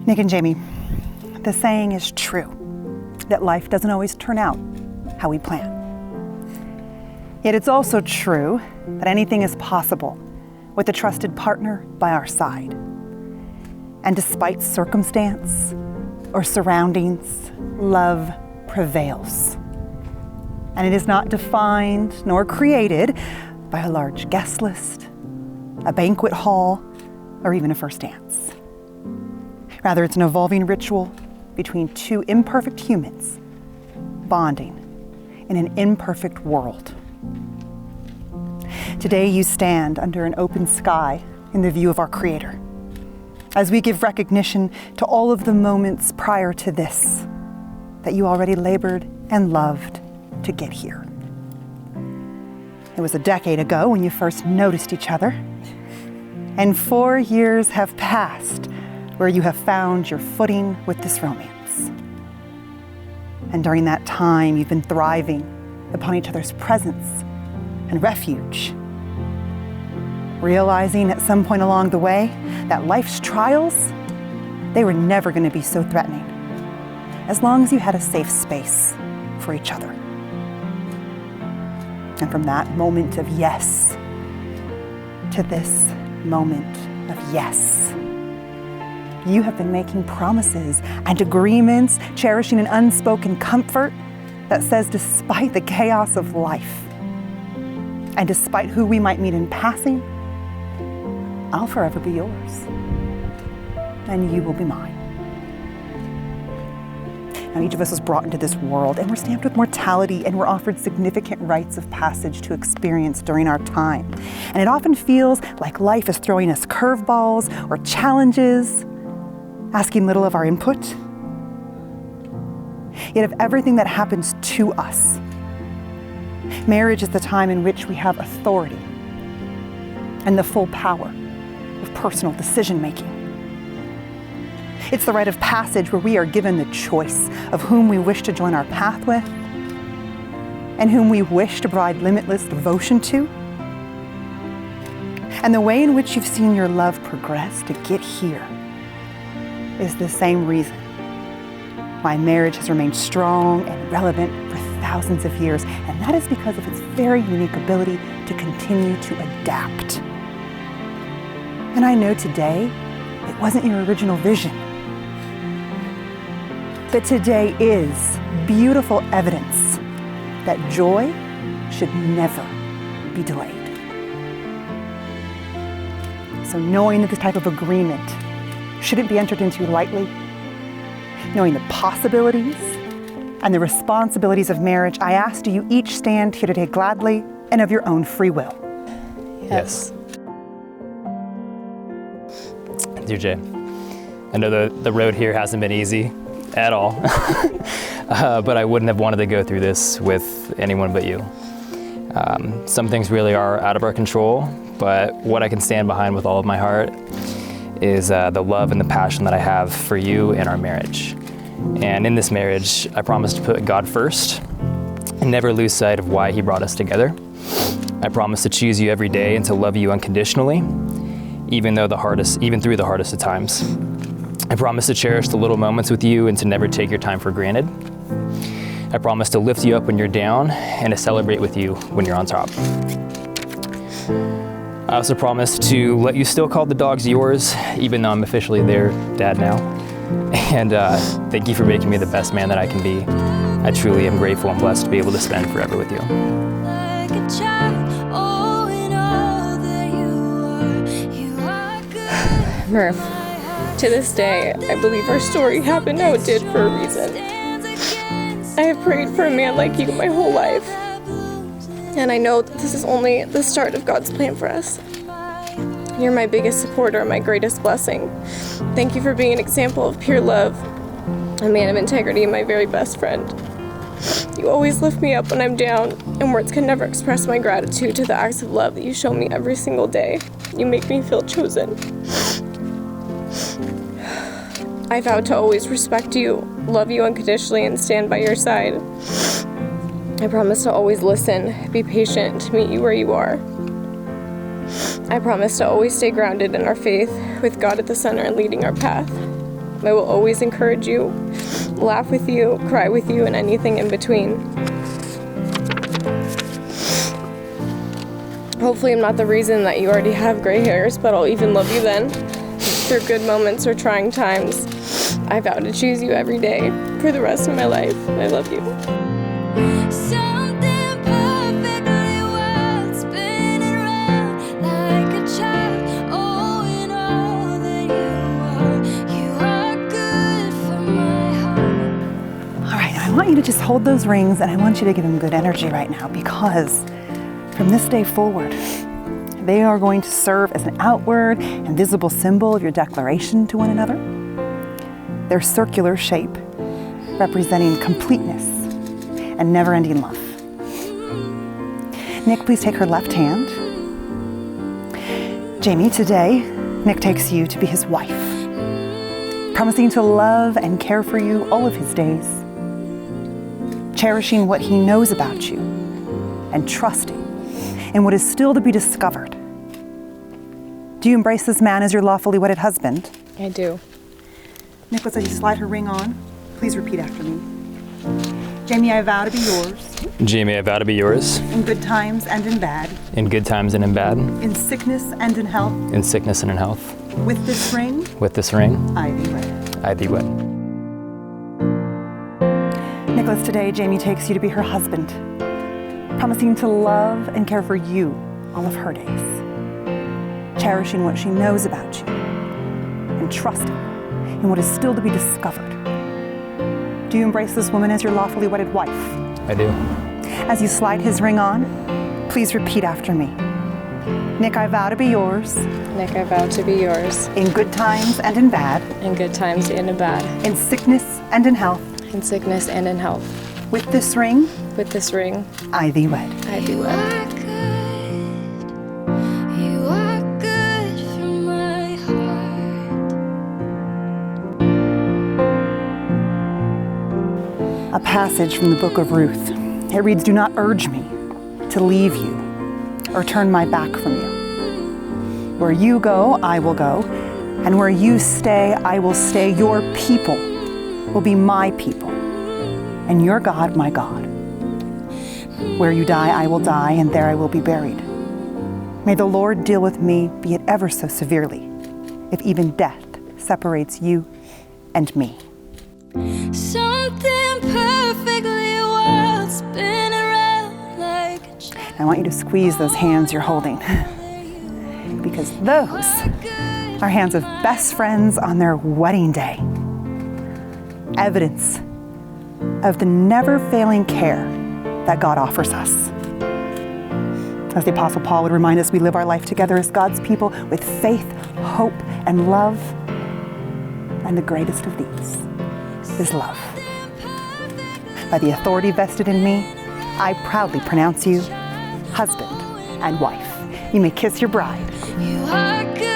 Nick and Jaimee, the saying is true, that life doesn't always turn out how we plan. Yet it's also true that anything is possible with a trusted partner by our side. And despite circumstance or surroundings, love prevails. And it is not defined nor created by a large guest list, a banquet hall, or even a first dance. Rather, it's an evolving ritual between two imperfect humans bonding in an imperfect world. Today, you stand under an open sky in the view of our Creator, as we give recognition to all of the moments prior to this that you already labored and loved to get here. It was a decade ago when you first noticed each other, and 4 years have passed where you have found your footing with this romance. And during that time, you've been thriving upon each other's presence and refuge, realizing at some point along the way that life's trials, they were never going to be so threatening, as long as you had a safe space for each other. And from that moment of yes to this moment of yes, you have been making promises and agreements, cherishing an unspoken comfort that says, despite the chaos of life, and despite who we might meet in passing, I'll forever be yours, and you will be mine. Now, each of us was brought into this world, and we're stamped with mortality, and we're offered significant rites of passage to experience during our time. And it often feels like life is throwing us curveballs or challenges, asking little of our input. Yet of everything that happens to us, marriage is the time in which we have authority and the full power of personal decision-making. It's the rite of passage where we are given the choice of whom we wish to join our path with and whom we wish to provide limitless devotion to. And the way in which you've seen your love progress to get here is the same reason why marriage has remained strong and relevant for thousands of years, and that is because of its very unique ability to continue to adapt. And I know today it wasn't your original vision, but today is beautiful evidence that joy should never be delayed. So knowing that this type of agreement shouldn't be entered into lightly, knowing the possibilities and the responsibilities of marriage, I ask, do you each stand here today gladly and of your own free will? Yes. Dear Jay, I know the road here hasn't been easy at all, but I wouldn't have wanted to go through this with anyone but you. Some things really are out of our control, but what I can stand behind with all of my heart is the love and the passion that I have for you and our marriage. And in this marriage, I promise to put God first and never lose sight of why He brought us together. I promise to choose you every day and to love you unconditionally, even through the hardest of times. I promise to cherish the little moments with you and to never take your time for granted. I promise to lift you up when you're down and to celebrate with you when you're on top. I also promise to let you still call the dogs yours, even though I'm officially their dad now. And thank you for making me the best man that I can be. I truly am grateful and blessed to be able to spend forever with you. Murph, to this day, I believe our story happened how it did for a reason. I have prayed for a man like you my whole life, and I know that this is only the start of God's plan for us. You're my biggest supporter, my greatest blessing. Thank you for being an example of pure love, a man of integrity, and my very best friend. You always lift me up when I'm down, and words can never express my gratitude to the acts of love that you show me every single day. You make me feel chosen. I vow to always respect you, love you unconditionally, and stand by your side. I promise to always listen, be patient, to meet you where you are. I promise to always stay grounded in our faith, with God at the center and leading our path. I will always encourage you, laugh with you, cry with you, and anything in between. Hopefully I'm not the reason that you already have gray hairs, but I'll even love you then. Through good moments or trying times, I vow to choose you every day for the rest of my life. I love you. I want you to just hold those rings, and I want you to give them good energy right now, because from this day forward, they are going to serve as an outward and visible symbol of your declaration to one another. Their circular shape representing completeness and never-ending love. Nick, please take her left hand. Jaimee, today, Nick takes you to be his wife, promising to love and care for you all of his days, cherishing what he knows about you, and trusting in what is still to be discovered. Do you embrace this man as your lawfully wedded husband? I do. Nicholas, as you slide her ring on, please repeat after me. Jaimee, I vow to be yours. Jaimee, I vow to be yours. In good times and in bad. In good times and in bad. In sickness and in health. In sickness and in health. With this ring. With this ring. I thee wed. I thee wed. Nicholas, today Jaimee takes you to be her husband, promising to love and care for you all of her days, cherishing what she knows about you, and trusting in what is still to be discovered. Do you embrace this woman as your lawfully wedded wife? I do. As you slide his ring on, please repeat after me. Nick, I vow to be yours. Nick, I vow to be yours. In good times and in bad. In good times and in bad. In sickness and in health. In sickness and in health. With this ring. With this ring. I thee wed. I thee wed. A passage from the book of Ruth. It reads, "Do not urge me to leave you or turn my back from you. Where you go, I will go, and where you stay, I will stay. Your people will be my people, and your God, my God. Where you die, I will die, and there I will be buried. May the Lord deal with me, be it ever so severely, if even death separates you and me." Something perfectly wild, spin around like a chain. I want you to squeeze those hands you're holding, because those are hands of best friends on their wedding day. Evidence of the never-failing care that God offers us. As the Apostle Paul would remind us, we live our life together as God's people with faith, hope, and love. And the greatest of these is love. By the authority vested in me, I proudly pronounce you husband and wife. You may kiss your bride. You are good.